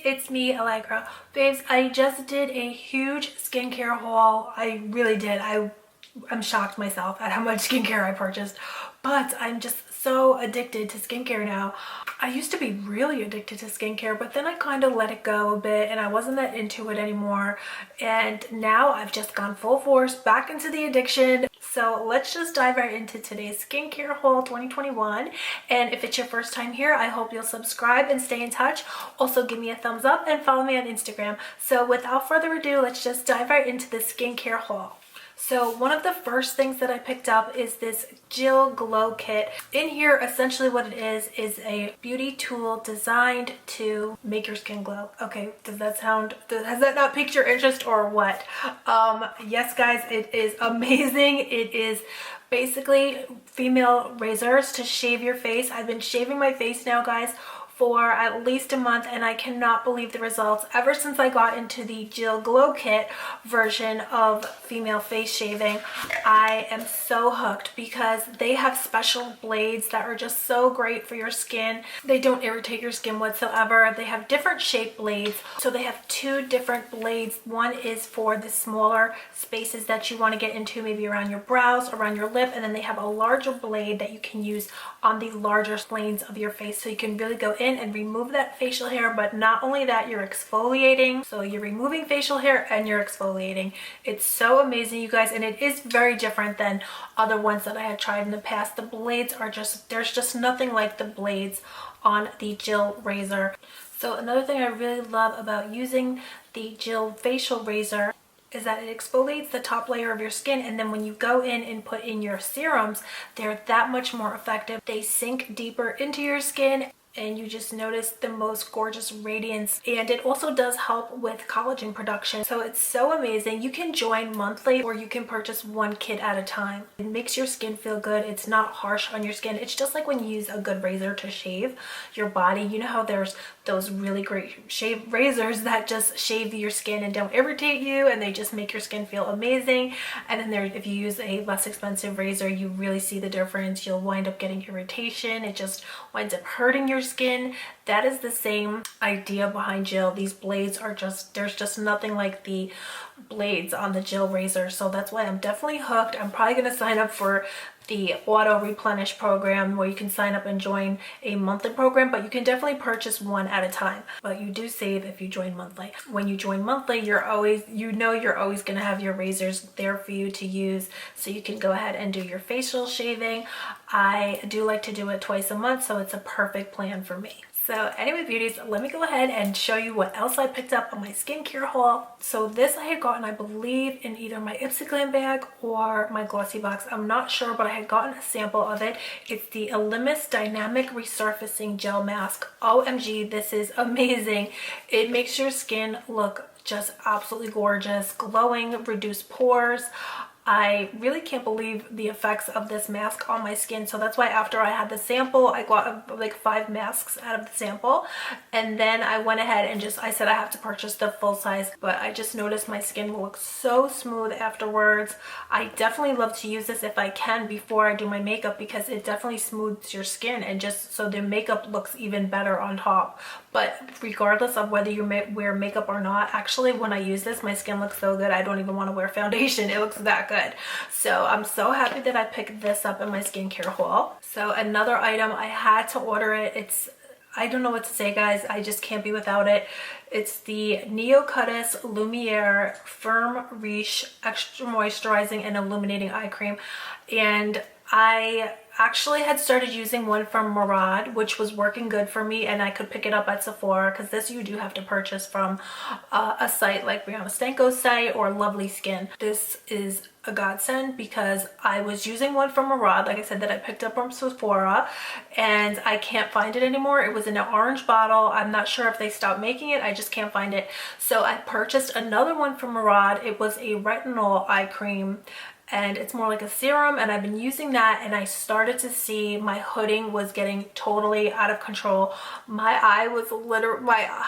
it's me, Allegra. Babes, I just did a huge skincare haul. I really did. I'm shocked myself at how much skincare I purchased, but I'm just so addicted to skincare now. I used to be really addicted to skincare, but then I kind of let it go a bit and I wasn't that into it anymore. And now I've just gone full force back into the addiction. So let's just dive right into today's skincare haul 2021. And if it's your first time here, I hope you'll subscribe and stay in touch. Also give me a thumbs up and follow me on Instagram. So without further ado, let's just dive right into the skincare haul. So one of the first things that I picked up is this Jill Glow Kit. In here, essentially what it is a beauty tool designed to make your skin glow. Okay, has that not piqued your interest or what? Yes guys, it is amazing. It is basically female razors to shave your face. I've been shaving my face now, guys, for at least a month, and I cannot believe the results. Ever since I got into the Jill Glow Kit version of female face shaving, I am so hooked because they have special blades that are just so great for your skin. They don't irritate your skin whatsoever. They have different shaped blades. So they have two different blades. One is for the smaller spaces that you want to get into, maybe around your brows, around your lip, and then they have a larger blade that you can use on the larger planes of your face, so you can really go in and remove that facial hair. But not only that, you're exfoliating. So you're removing facial hair and you're exfoliating. It's so amazing, you guys, and it is very different than other ones that I had tried in the past. The blades are just, there's just nothing like the blades on the Jill razor. So another thing I really love about using the Jill facial razor is that it exfoliates the top layer of your skin, and then when you go in and put in your serums, they're that much more effective. They sink deeper into your skin and you just notice the most gorgeous radiance, and it also does help with collagen production. So it's so amazing. You can join monthly or you can purchase one kit at a time. It makes your skin feel good. It's not harsh on your skin. It's just like when you use a good razor to shave your body. You know how there's those really great shave razors that just shave your skin and don't irritate you, and they just make your skin feel amazing. And then if you use a less expensive razor, you really see the difference. You'll wind up getting irritation. It just winds up hurting your skin. That is the same idea behind Jill. These blades are just, there's just nothing like the blades on the Jill razor. So that's why I'm definitely hooked. I'm probably going to sign up for the auto replenish program, where you can sign up and join a monthly program, but you can definitely purchase one at a time. But you do save if you join monthly. When you join monthly, you're always going to have your razors there for you to use, so you can go ahead and do your facial shaving. I do like to do it twice a month, so it's a perfect plan for me. So anyway, beauties, let me go ahead and show you what else I picked up on my skincare haul. So this I had gotten, I believe, in either my Ipsy bag or my Glossy box. I'm not sure, but I had gotten a sample of it. It's the Elimis Dynamic Resurfacing Gel Mask. OMG, this is amazing. It makes your skin look just absolutely gorgeous, glowing, reduced pores. I really can't believe the effects of this mask on my skin. So that's why after I had the sample, I got like 5 masks out of the sample, and then I went ahead and I said I have to purchase the full size. But I just noticed my skin will look so smooth afterwards. I definitely love to use this if I can before I do my makeup, because it definitely smooths your skin, and just so the makeup looks even better on top. But regardless of whether you wear makeup or not, actually when I use this, my skin looks so good I don't even want to wear foundation. It looks that good. So I'm so happy that I picked this up in my skincare haul. So another item, I had to order it. I don't know what to say, guys. I just can't be without it. It's the Neocutis Lumiere Firm Riche Extra Moisturizing and Illuminating Eye Cream. And I actually had started using one from Murad, which was working good for me, and I could pick it up at Sephora, because this you do have to purchase from a site like Brianna Stanko's site or Lovely Skin. This is a godsend because I was using one from Murad, like I said, that I picked up from Sephora, and I can't find it anymore. It was in an orange bottle. I'm not sure if they stopped making it. I just can't find it. So I purchased another one from Murad. It was a retinol eye cream, and it's more like a serum, and I've been using that, and I started to see my hooding was getting totally out of control. My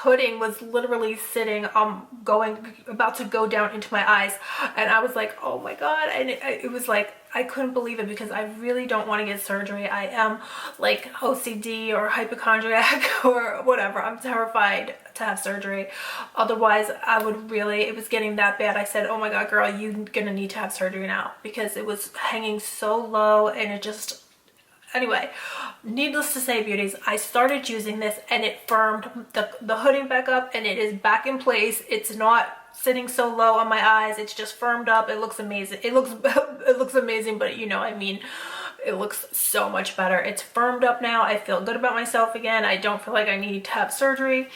hooding was literally sitting about to go down into my eyes, and I was like, oh my god. And it was like I couldn't believe it because I really don't want to get surgery. I am like OCD or hypochondriac or whatever. I'm terrified to have surgery. Otherwise, I would really, it was getting that bad. I said, oh my God, girl, you're gonna need to have surgery now, because it was hanging so low and it just, anyway, needless to say, beauties, I started using this and it firmed the hooding back up and it is back in place. It's not sitting so low on my eyes. It's just firmed up. It looks amazing. It looks amazing, but you know, I mean, it looks so much better. It's firmed up now. I feel good about myself again. I don't feel like I need to have surgery.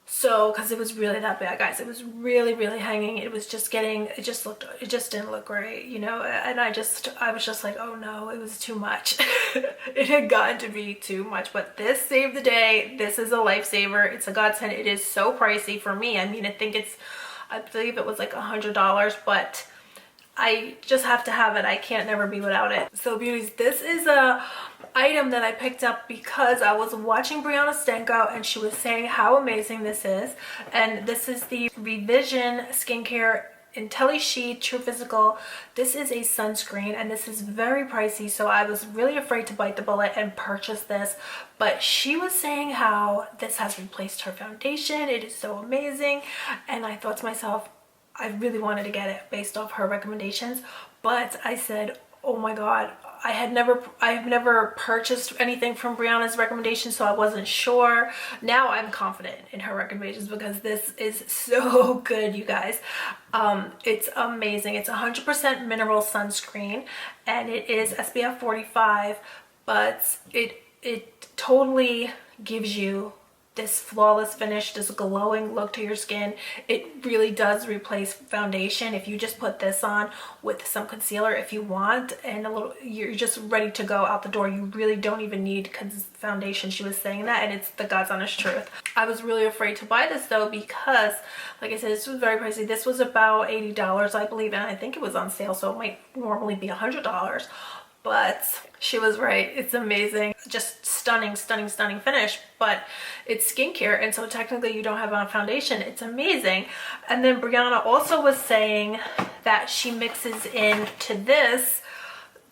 So, because it was really that bad, guys. It was really, really hanging. It was just getting, it just didn't look great, you know. And I was just like, oh no, it was too much. It had gotten to be too much. But this saved the day. This is a lifesaver. It's a godsend. It is so pricey for me. I mean, I believe it was like $100, but I just have to have it. I can't never be without it. So beauties, this is a item that I picked up because I was watching Brianna Stenko and she was saying how amazing this is. And this is the Revision Skincare IntelliSheet True Physical. This is a sunscreen and this is very pricey, so I was really afraid to bite the bullet and purchase this. But she was saying how this has replaced her foundation. It is so amazing. And I thought to myself, I really wanted to get it based off her recommendations. But I said, oh my God, I have never purchased anything from Brianna's recommendations, so I wasn't sure. Now I'm confident in her recommendations because this is so good, you guys. It's amazing. It's 100% mineral sunscreen and it is SPF 45, but it totally gives you this flawless finish, this glowing look to your skin. It really does replace foundation. If you just put this on with some concealer if you want, and you're just ready to go out the door. You really don't even need foundation. She was saying that, and it's the God's honest truth. I was really afraid to buy this though because, like I said, this was very pricey. This was about $80, I believe, and I think it was on sale, so it might normally be $100. But she was right. It's amazing. Just stunning, stunning, stunning finish. But it's skincare, and so technically you don't have on foundation. It's amazing. And then Brianna also was saying that she mixes into this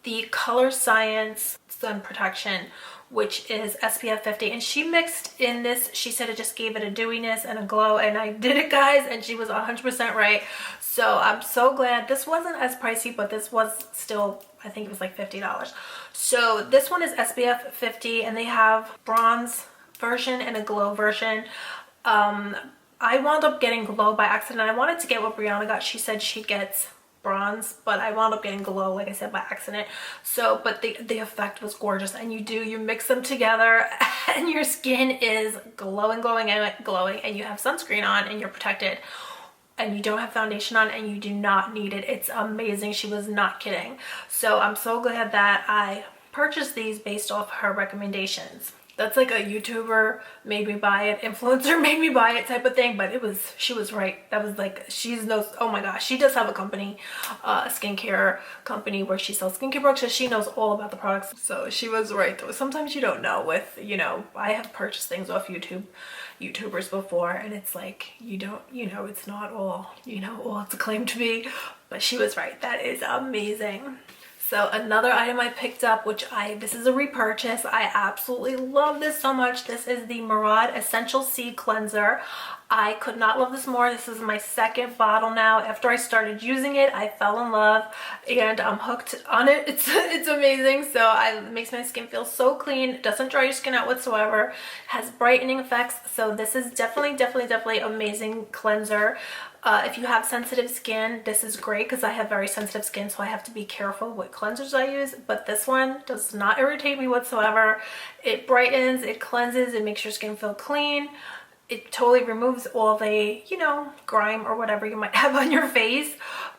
the Color Science Sun Protection, which is SPF 50, and she mixed in this. She said it just gave it a dewiness and a glow, and I did it, guys, and she was 100% right. So I'm so glad. This wasn't as pricey, but this was still, I think it was like $50. So this one is SPF 50, and they have bronze version and a glow version. I wound up getting glow by accident. I wanted to get what Brianna got. She said she gets bronze, but I wound up getting glow, like I said, by accident. So, but the effect was gorgeous, and you mix them together and your skin is glowing, glowing, and glowing, and you have sunscreen on and you're protected, and you don't have foundation on, and you do not need it. It's amazing. She was not kidding. So I'm so glad that I purchased these based off her recommendations. That's like a YouTuber made me buy it, influencer made me buy it type of thing, but she was right. That was like, oh my gosh, she does have a company, a skincare company where she sells skincare products, so she knows all about the products. So she was right though. Sometimes you don't know with, you know, I have purchased things off YouTubers before, and it's like, it's not all, all it's claimed to be, but she was right. That is amazing. So another item I picked up, this is a repurchase. I absolutely love this so much. This is the Murad Essential C Cleanser. I could not love this more. This is my second bottle now. After I started using it, I fell in love and I'm hooked on it. It's amazing. So it makes my skin feel so clean. It doesn't dry your skin out whatsoever. It has brightening effects. So this is definitely amazing cleanser. If you have sensitive skin, this is great because I have very sensitive skin, so I have to be careful what cleansers I use, but this one does not irritate me whatsoever. It brightens, it cleanses, it makes your skin feel clean. It totally removes all the, grime or whatever you might have on your face,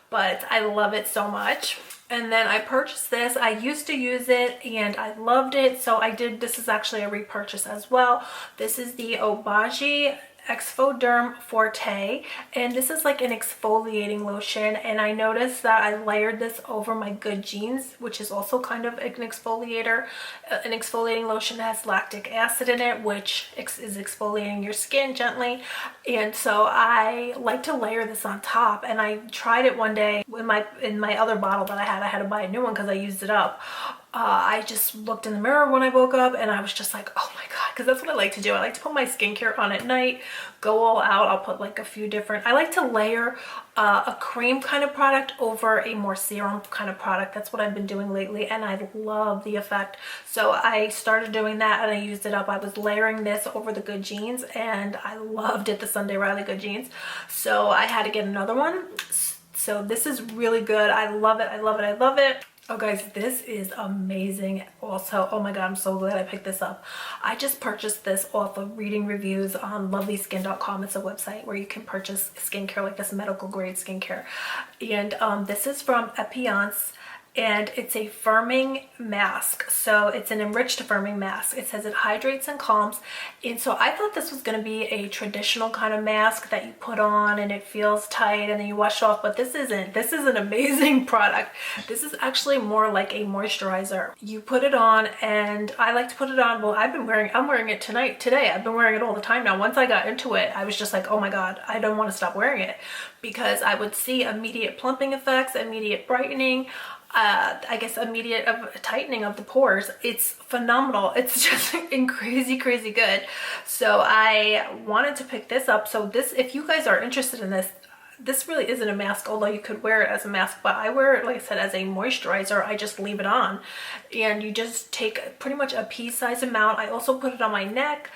but I love it so much. And then I purchased this. I used to use it and I loved it, so this is actually a repurchase as well. This is the Obagi Exfoderm Forte, and this is like an exfoliating lotion, and I noticed that I layered this over my Good Jeans, which is also kind of an exfoliator, an exfoliating lotion that has lactic acid in it, which is exfoliating your skin gently. And so I like to layer this on top, and I tried it one day in my other bottle that I had to buy a new one because I used it up. I just looked in the mirror when I woke up and I was just like, oh my god, because that's what I like to do. I like to put my skincare on at night, go all out. I'll put like a few different, I like to layer a cream kind of product over a more serum kind of product. That's what I've been doing lately, and I love the effect. So I started doing that and I used it up. I was layering this over the Good Jeans and I loved it, the Sunday Riley Good Jeans. So I had to get another one. So this is really good. I love it. I love it. I love it. Oh guys, this is amazing also. Oh my god, I'm so glad I picked this up. I just purchased this off of reading reviews on lovelyskin.com. It's a website where you can purchase skincare, like this medical grade skincare. And this is from Epiance, and it's a firming mask. So it's an enriched firming mask. It says it hydrates and calms. And so I thought this was going to be a traditional kind of mask that you put on and it feels tight and then you wash off, but this isn't. This is an amazing product. This is actually more like a moisturizer. You put it on, and I like to put it on. Well, I'm wearing it today. I've been wearing it all the time now. Once I got into it, I was just like, oh my god, I don't want to stop wearing it, because I would see immediate plumping effects, immediate brightening, I guess immediate tightening of the pores. It's phenomenal. It's just crazy good. So I wanted to pick this up. So this, if you guys are interested in this, this really isn't a mask, although you could wear it as a mask, but I wear it, like I said, as a moisturizer. I just leave it on, and you just take pretty much a pea-sized amount. I also put it on my neck,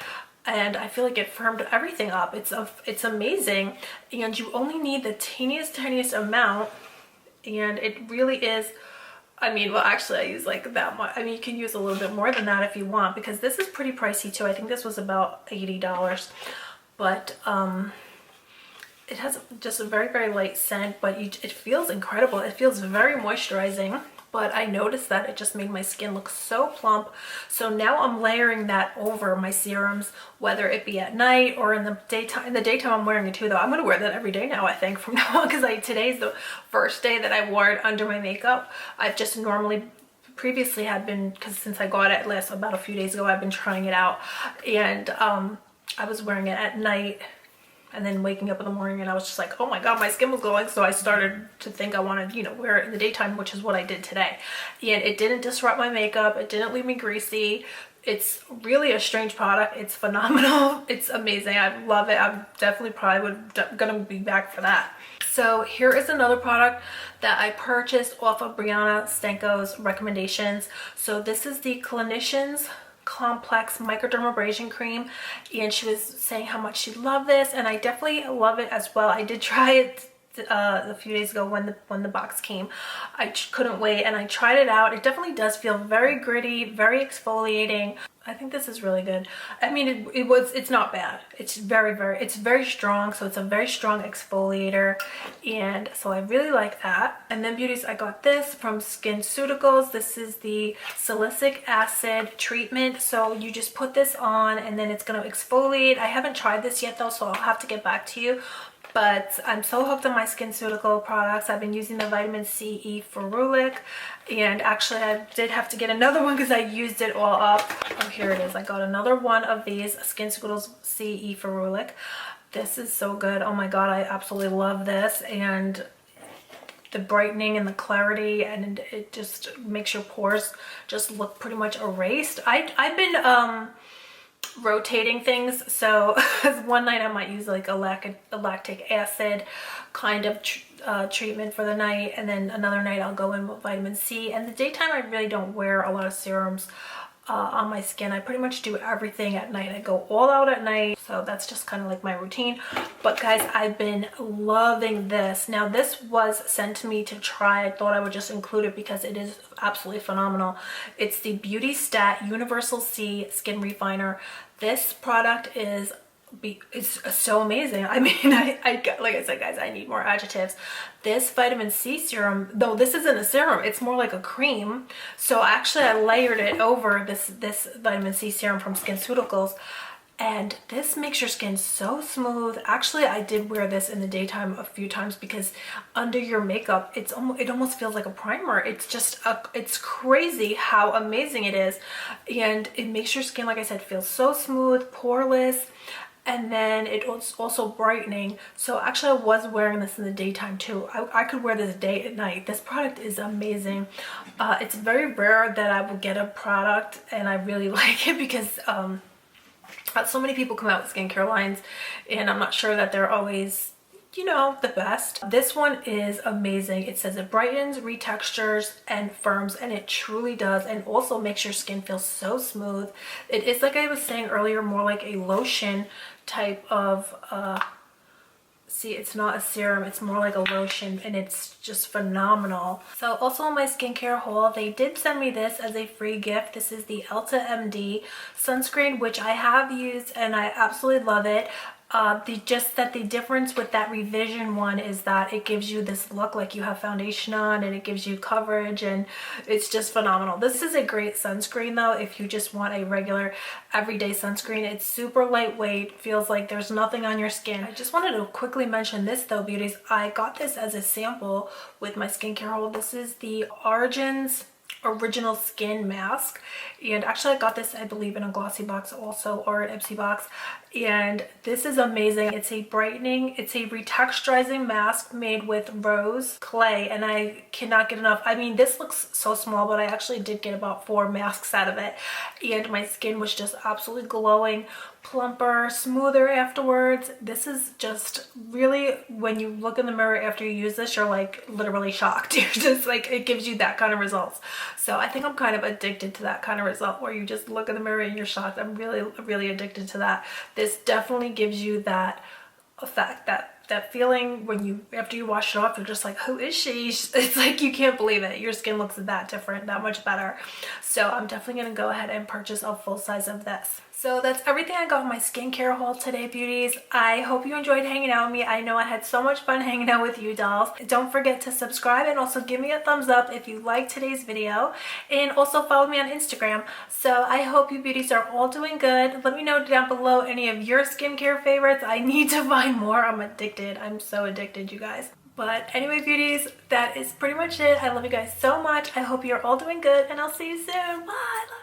and I feel like it firmed everything up. It's amazing, and you only need the teeniest amount. And it really is, I mean, well, actually I use like that much. I mean, you can use a little bit more than that if you want, because this is pretty pricey too. I think this was about $80, but it has just a very light scent, but it feels incredible. It feels very moisturizing. But I noticed that it just made my skin look so plump. So now I'm layering that over my serums, whether it be at night or in the daytime. In the daytime I'm wearing it too, though. I'm gonna wear that every day now, I think, from now on, because today's the first day that I wore it under my makeup. I've just previously had been, because since I got it last about a few days ago, I've been trying it out, and I was wearing it at night. And then waking up in the morning, and I was just like, oh my god, my skin was glowing. So I started to think I wanted, wear it in the daytime, which is what I did today. And it didn't disrupt my makeup. It didn't leave me greasy. It's really a strange product. It's phenomenal. It's amazing. I love it. I'm definitely gonna be back for that. So here is another product that I purchased off of Brianna Stanko's recommendations. So this is the Clinicians Complex Microdermabrasion Cream, and she was saying how much she loved this, and I definitely love it as well. I did try it a few days ago when the box came. I couldn't wait, and I tried it out. It definitely does feel very gritty, very exfoliating. I think this is really good. I mean, it's not bad. It's very strong. So it's a very strong exfoliator. And so I really like that. And then Beauties, I got this from SkinCeuticals. This is the salicylic acid treatment. So you just put this on and then it's going to exfoliate. I haven't tried this yet though, so I'll have to get back to you. But I'm so hooked on my SkinCeutical products. I've been using the vitamin C E Ferulic, and actually I did have to get another one because I used it all up. Oh, here it is. I got another one of these SkinCeuticals C E Ferulic. This is so good. Oh my god, I absolutely love this, and the brightening and the clarity, and it just makes your pores just look pretty much erased. I've been rotating things, so one night I might use like a lactic acid kind of treatment for the night, and then another night I'll go in with vitamin C. And the daytime I really don't wear a lot of serums on my skin. I pretty much do everything at night. I go all out at night, so that's just kind of like my routine. But guys, I've been loving this. Now this was sent to me to try. I thought I would just include it because it is absolutely phenomenal. It's the Beauty Stat Universal C Skin Refiner. This product is so amazing. I mean, like I said, guys, I need more adjectives. This vitamin C serum, though this isn't a serum, it's more like a cream. So actually I layered it over this vitamin C serum from SkinCeuticals, And this makes your skin so smooth. Actually, I did wear this in the daytime a few times because under your makeup, it almost feels like a primer. It's just it's crazy how amazing it is. And it makes your skin, like I said, feel so smooth, poreless. And then it's also brightening. So actually I was wearing this in the daytime too. I could wear this day and night. This product is amazing. It's very rare that I will get a product and I really like it because so many people come out with skincare lines and I'm not sure that they're always, you know, the best. This one is amazing. It says it brightens, retextures, and firms, and it truly does, and also makes your skin feel so smooth. It is, like I was saying earlier, more like a lotion type of see, it's not a serum, it's more like a lotion, and it's just phenomenal. So also in my skincare haul, they did send me this as a free gift. This is the Elta MD sunscreen, which I have used and I absolutely love it. Just that the difference with that revision one is that it gives you this look like you have foundation on, and it gives you coverage, and it's just phenomenal. This is a great sunscreen though if you just want a regular everyday sunscreen. It's super lightweight, feels like there's nothing on your skin. I just wanted to quickly mention this though, beauties. I got this as a sample with my skincare haul. This is the Origins Original Skin Mask, and actually I got this, I believe, in a glossy box also, or an Ipsy box, and this is amazing. It's a brightening, it's a retexturizing mask made with rose clay, and I cannot get enough. I mean, this looks so small, but I actually did get about 4 masks out of it, and my skin was just absolutely glowing, plumper, smoother afterwards. This is just really, when you look in the mirror after you use this, you're like literally shocked. You're just like, it gives you that kind of results. So I think I'm kind of addicted to that kind of result where you just look in the mirror and you're shocked. I'm really addicted to that. This definitely gives you that effect, that feeling when you, after you wash it off, you're just like, who is she? It's like you can't believe it. Your skin looks that different, that much better. So I'm definitely going to go ahead and purchase a full size of this. So that's everything I got in my skincare haul today, beauties. I hope you enjoyed hanging out with me. I know I had so much fun hanging out with you dolls. Don't forget to subscribe and also give me a thumbs up if you liked today's video, and also follow me on Instagram. So I hope you beauties are all doing good. Let me know down below any of your skincare favorites. I need to find more. I'm addicted. I'm so addicted, you guys. But anyway, beauties, that is pretty much it. I love you guys so much. I hope you're all doing good, and I'll see you soon. Bye.